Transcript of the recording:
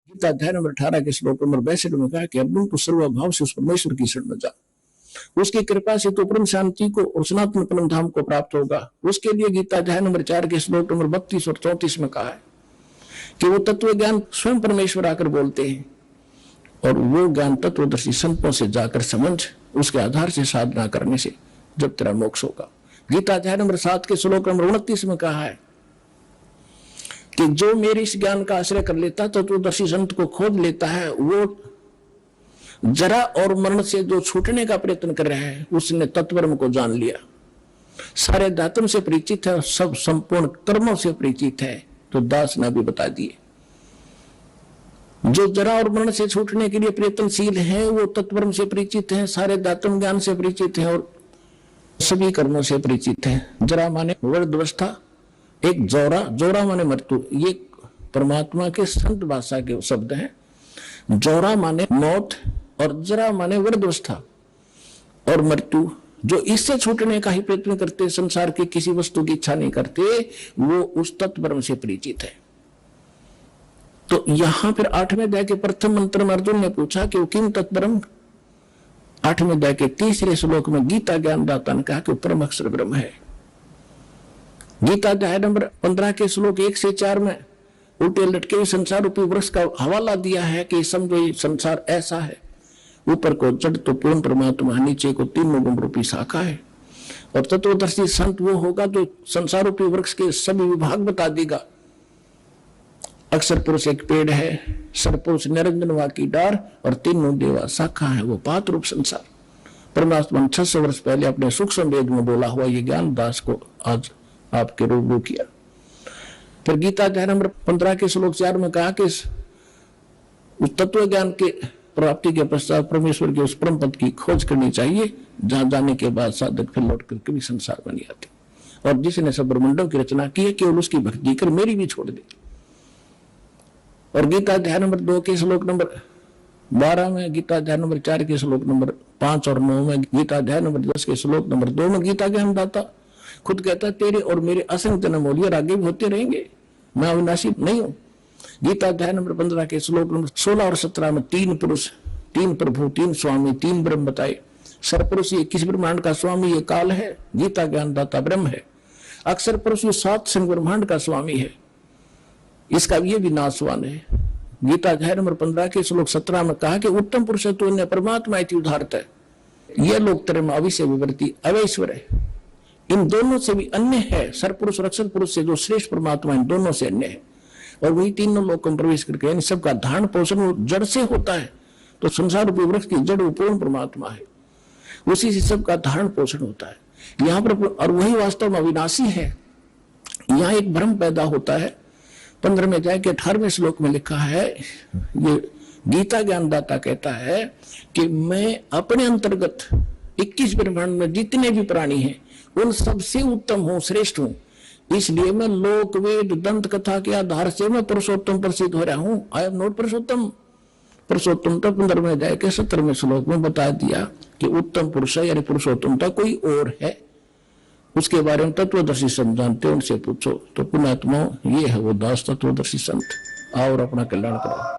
गीता अध्याय नंबर 18 के श्लोक नंबर 62 में कहा कि अर्जुन, तो सर्वभाव से उस परमेश्वर की शरण में जा, उसकी कृपा से तो परम शांति को और सनातन परम धाम को प्राप्त होगा। उसके लिए गीता अध्याय नंबर 4 के श्लोक नंबर 32 और 34 में कहा है कि वो तत्व ज्ञान स्वयं परमेश्वर आकर बोलते हैं और वो ज्ञान तत्वदर्शी संतों से जाकर समझ, उसके आधार से साधना करने से जब तेरा मोक्ष होगा। गीता अध्याय नंबर 7 के श्लोक नंबर 29 में कहा है कि जो मेरे इस ज्ञान का आश्रय कर लेता है, तत्वदर्शी संत को खोज लेता है, वो जरा और मरण से जो छूटने का प्रयत्न कर रहा है, उसने तत्वरम को जान लिया, सारे दातम से परिचित है, सब संपूर्ण कर्मों से परिचित है। तो दास ने भी बता दिए, जो जरा और मरण से छूटने के लिए प्रयत्नशील है, वो तत्वरम से परिचित है, सारे दातम ज्ञान से परिचित है और सभी कर्मों से परिचित है। जरा माने वृद्धावस्था, एक जोरा माने मृत्यु, ये परमात्मा के संत भाषा के शब्द हैं। जोरा माने मौत और जरा माने वृद्धावस्था और मृत्यु। जो इससे छूटने का ही प्रयत्न करते, संसार की किसी वस्तु की इच्छा नहीं करते, वो उस तत्परम से परिचित है। तो यहां फिर 8वें अध्याय के प्रथम मंत्र में अर्जुन ने पूछा कि किम तत्परम। 8वें अध्याय के 3रे श्लोक में गीता ज्ञानदाता ने कहा कि परम अक्षर ब्रह्म है। गीता अध्याय नंबर 15 के श्लोक 1 से 4 में उल्टे लटके हुए संसार रूपी वृक्ष का हवाला दिया है कि समझो ये संसार ऐसा है, ऊपर को जड़ तो पूर्ण परमात्मा, नीचे को 3 गुण रूपी शाखा है। और तत्वदर्शी संत वो होगा जो संसार रूपी वृक्ष के सभी विभाग बता देगा। अक्षर पुरुष एक पेड़ है, सरपुरुष निरंजन वा की डार और 3 देवा शाखा है, वो पात रूप संसार। परमात्मा ने 600 वर्ष पहले अपने सूक्ष्म वेद में बोला हुआ ये ज्ञान दास को आज आपके रूबरू किया। फिर गीता अध्याय नंबर 15 के श्लोक 4 में कहा कि उस तत्व ज्ञान के प्राप्ति के पश्चात परमेश्वर के उस परम पद की खोज करनी चाहिए, जहां जाने के बाद साधक फिर लौट कर कभी संसार में नहीं आते। और जिसने सब ब्रह्मांडों की रचना की है, केवल उसकी भक्ति कर मेरी भी छोड़ दे। और गीता अध्याय नंबर 2 के श्लोक नंबर 12 में, गीता अध्याय नंबर 4 के श्लोक नंबर 5 और 9 में, गीता अध्याय नंबर 10 के श्लोक नंबर 2 में गीता ज्ञानदाता खुद कहता है तेरे और मेरे असंख्य जन्म हो लिए, आगे भी होते रहेंगे, मैं अविनाशी नहीं हूं। गीता अध्याय नंबर 15 के श्लोक नंबर 16 और 17 में 3 पुरुष, 3 प्रभु, 3 स्वामी, 3 ब्रह्म बताए। सरपुरुष ये किस ब्रह्मांड का स्वामी, ये काल है, गीता ज्ञानदाता ब्रह्म है। अक्षर पुरुष ये 7 संग ब्रह्मांड का स्वामी है, इसका ये भी नाशवान है। गीता अध्याय नंबर 15 के श्लोक 17 में कहा कि उत्तम पुरुष तो परमात्मा इति उदाहरत है, यह लोग तेरे में अविश्य विवर्ती अवैश्वर है, इन दोनों से भी अन्य है। सरपुरुष और अक्षर पुरुष से जो श्रेष्ठ परमात्मा इन दोनों से अन्य है। और वही 3 लोकों में प्रवेश करके इन सबका धारण पोषण वो जड़ से होता है। तो संसार रूपी वृक्ष की जड़ पूर्ण परमात्मा है, उसी से सबका धारण पोषण होता है यहाँ पर। और वही वास्तव में अविनाशी है। यहाँ एक भ्रम पैदा होता है। 15वें अध्याय के 18वें श्लोक में लिखा है, ये गीता ज्ञानदाता कहता है कि मैं अपने अंतर्गत 21 ब्रह्मांड में जितने भी प्राणी हैं उन सबसे उत्तम हूं, श्रेष्ठ हूं, इसलिए मैं लोक वेद दंत कथा के आधार से मैं पुरुषोत्तम प्रसिद्ध हो रहा हूं। आई एम नॉट पुरुषोत्तम। पुरुषोत्तम तो 15वें अध्याय के 17वें श्लोक में बता दिया कि उत्तम पुरुष है, यानी पुरुषोत्तमता कोई और है। उसके बारे में तत्वदर्शी संत जानते, उनसे पूछो। तो पुण्यात्मा ये है वो दास तत्वदर्शी संत। और अपना कल्याण करो।